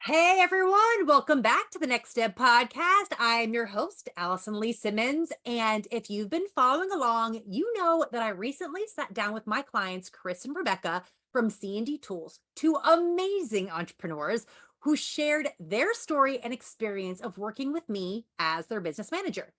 Hey everyone, welcome back to the Next Step podcast. I'm your host, Allison Lee Simmons. And if you've been following along, you know that I recently sat down with my clients, Kris and Rebecca from C&D Tools, two amazing entrepreneurs who shared their story and experience of working with me as their business manager.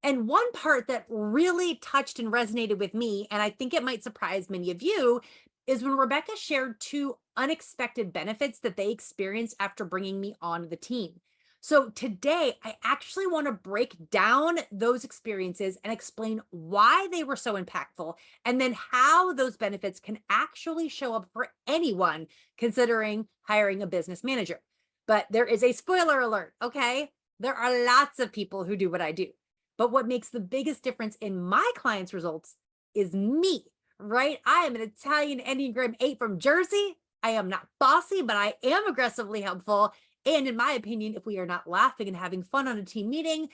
And one part that really touched and resonated with me, and I think it might surprise many of you, is when Rebecca shared two unexpected benefits that they experienced after bringing me on the team. So today, I actually want to break down those experiences and explain why they were so impactful, and then how those benefits can actually show up for anyone considering hiring a business manager. But there is a spoiler alert, okay? There are lots of people who do what I do. But what makes the biggest difference in my clients' results is me, right? I am an Italian Enneagram 8 from Jersey. I am not bossy, but I am aggressively helpful. And in my opinion, if we are not laughing and having fun on a team meeting,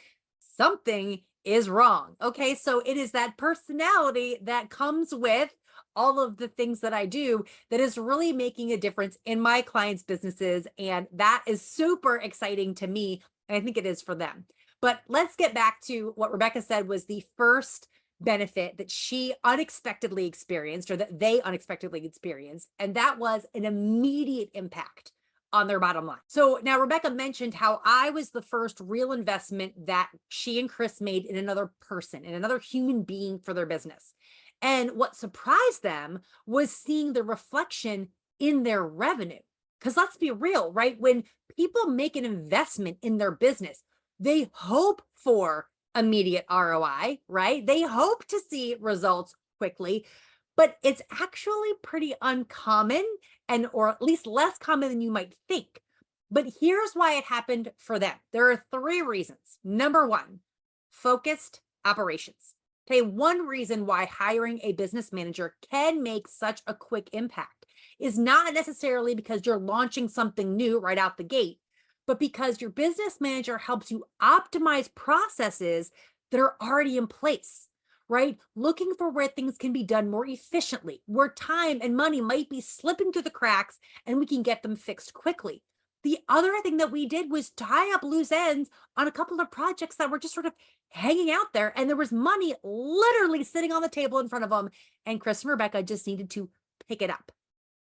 something is wrong. Okay. So it is that personality that comes with all of the things that I do that is really making a difference in my clients' businesses. And that is super exciting to me. And I think it is for them. But let's get back to what Rebecca said was the first benefit that she unexpectedly experienced, or that they unexpectedly experienced. And that was an immediate impact on their bottom line. So now Rebecca mentioned how I was the first real investment that she and Kris made in another person, in another human being for their business. And what surprised them was seeing the reflection in their revenue. Because let's be real, right? When people make an investment in their business, they hope for immediate ROI, right? They hope to see results quickly, but it's actually pretty uncommon, and or at least less common than you might think. But here's why it happened for them. There are three reasons. Number one, focused operations. Okay, one reason why hiring a business manager can make such a quick impact is not necessarily because you're launching something new right out the gate, but because your business manager helps you optimize processes that are already in place, right? Looking for where things can be done more efficiently, where time and money might be slipping through the cracks and we can get them fixed quickly. The other thing that we did was tie up loose ends on a couple of projects that were just sort of hanging out there, and there was money literally sitting on the table in front of them, and Kris and Rebecca just needed to pick it up.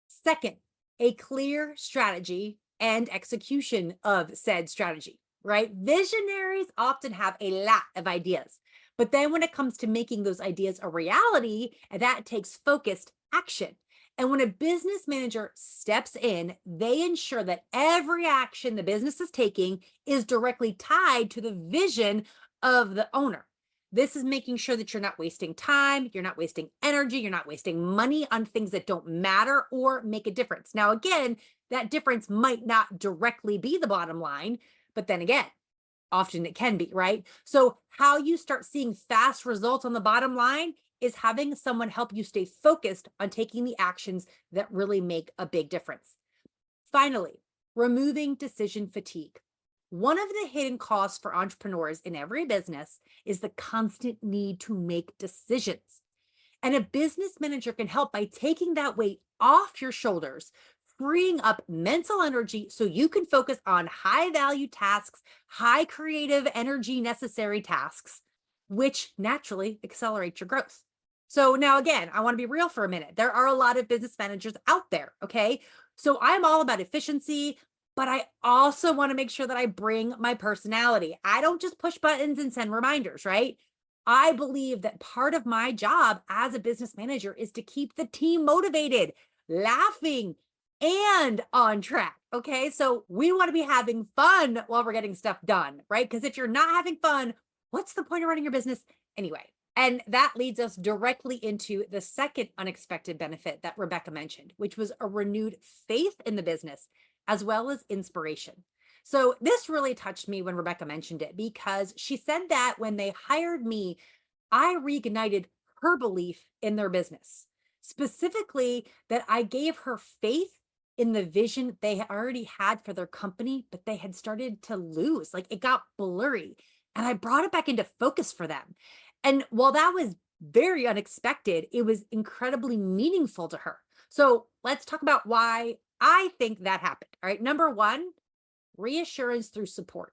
Second, a clear strategy and execution of said strategy, right? Visionaries often have a lot of ideas, but then when it comes to making those ideas a reality, that takes focused action. And when a business manager steps in, they ensure that every action the business is taking is directly tied to the vision of the owner. This is making sure that you're not wasting time, you're not wasting energy, you're not wasting money on things that don't matter or make a difference. Now, again, that difference might not directly be the bottom line, but then again, often it can be, right? So, how you start seeing fast results on the bottom line is having someone help you stay focused on taking the actions that really make a big difference. Finally, removing decision fatigue. One of the hidden costs for entrepreneurs in every business is the constant need to make decisions. And a business manager can help by taking that weight off your shoulders, freeing up mental energy so you can focus on high value tasks, high creative energy necessary tasks, which naturally accelerate your growth. So now again, I want to be real for a minute. There are a lot of business managers out there, okay? So I'm all about efficiency, but I also want to make sure that I bring my personality. I don't just push buttons and send reminders, right? I believe that part of my job as a business manager is to keep the team motivated, laughing, and on track. Okay. So we want to be having fun while we're getting stuff done, right? Because if you're not having fun, what's the point of running your business anyway? And that leads us directly into the second unexpected benefit that Rebecca mentioned, which was a renewed faith in the business as well as inspiration. So this really touched me when Rebecca mentioned it, because she said that when they hired me, I reignited her belief in their business, specifically that I gave her faith in the vision they already had for their company, but they had started to lose. Like, it got blurry. And I brought it back into focus for them. And while that was very unexpected, it was incredibly meaningful to her. So let's talk about why I think that happened. All right. Number one, reassurance through support.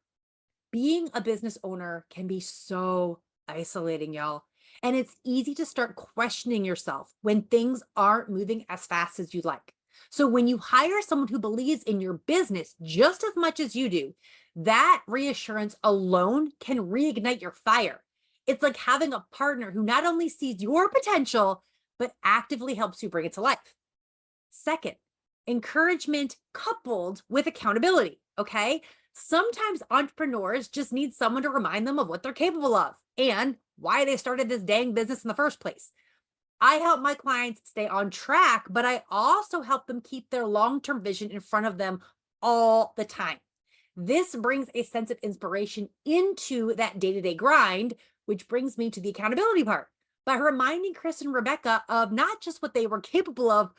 Being a business owner can be so isolating, y'all. And it's easy to start questioning yourself when things aren't moving as fast as you'd like. So when you hire someone who believes in your business just as much as you do, that reassurance alone can reignite your fire. It's like having a partner who not only sees your potential, but actively helps you bring it to life. Second, encouragement coupled with accountability. Okay. Sometimes entrepreneurs just need someone to remind them of what they're capable of and why they started this dang business in the first place. I help my clients stay on track, but I also help them keep their long term vision in front of them all the time. This brings a sense of inspiration into that day to day grind, which brings me to the accountability part. By reminding Kris and Rebecca of not just what they were capable of,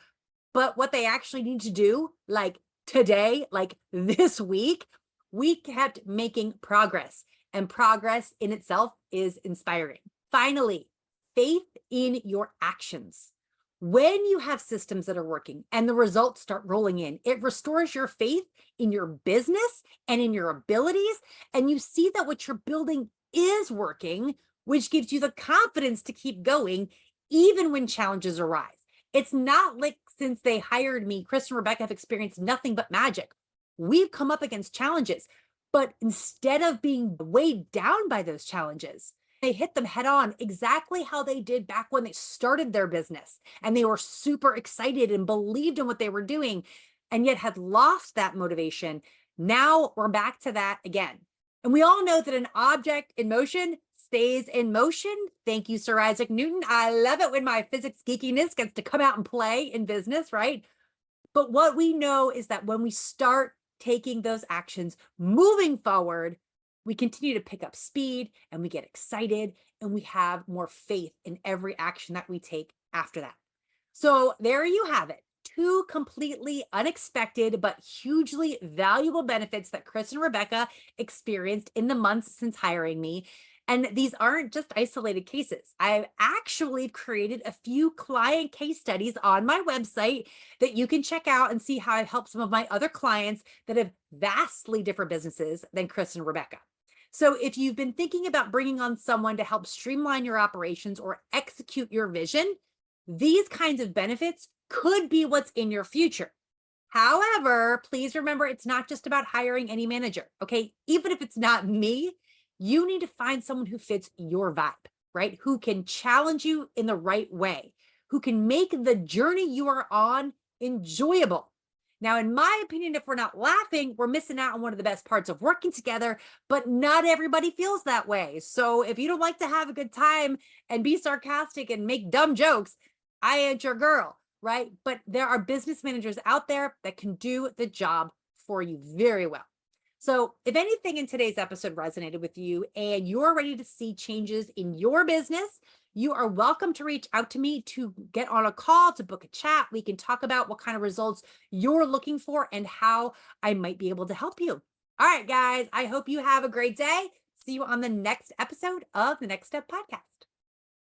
but what they actually need to do, like today, like this week, we kept making progress, and progress in itself is inspiring. Finally, faith in your actions. When you have systems that are working and the results start rolling in, it restores your faith in your business and in your abilities. And you see that what you're building is working, which gives you the confidence to keep going, even when challenges arise. It's not like since they hired me, Kris and Rebecca have experienced nothing but magic. We've come up against challenges, but instead of being weighed down by those challenges, they hit them head on exactly how they did back when they started their business. And they were super excited and believed in what they were doing, and yet had lost that motivation. Now we're back to that again. And we all know that an object in motion stays in motion. Thank you, Sir Isaac Newton. I love it when my physics geekiness gets to come out and play in business, right? But what we know is that when we start taking those actions, moving forward, we continue to pick up speed and we get excited and we have more faith in every action that we take after that. So there you have it. Two completely unexpected but hugely valuable benefits that Kris and Rebecca experienced in the months since hiring me. And these aren't just isolated cases. I've actually created a few client case studies on my website that you can check out and see how I've helped some of my other clients that have vastly different businesses than Kris and Rebecca. So if you've been thinking about bringing on someone to help streamline your operations or execute your vision, these kinds of benefits could be what's in your future. However, please remember, it's not just about hiring any manager, okay? Even if it's not me, you need to find someone who fits your vibe, right? Who can challenge you in the right way, who can make the journey you are on enjoyable. Now, in my opinion, if we're not laughing, we're missing out on one of the best parts of working together, but not everybody feels that way. So if you don't like to have a good time and be sarcastic and make dumb jokes, I ain't your girl, right? But there are business managers out there that can do the job for you very well. So if anything in today's episode resonated with you and you're ready to see changes in your business, you are welcome to reach out to me to get on a call, to book a chat. We can talk about what kind of results you're looking for and how I might be able to help you. All right, guys, I hope you have a great day. See you on the next episode of the Next Step Podcast.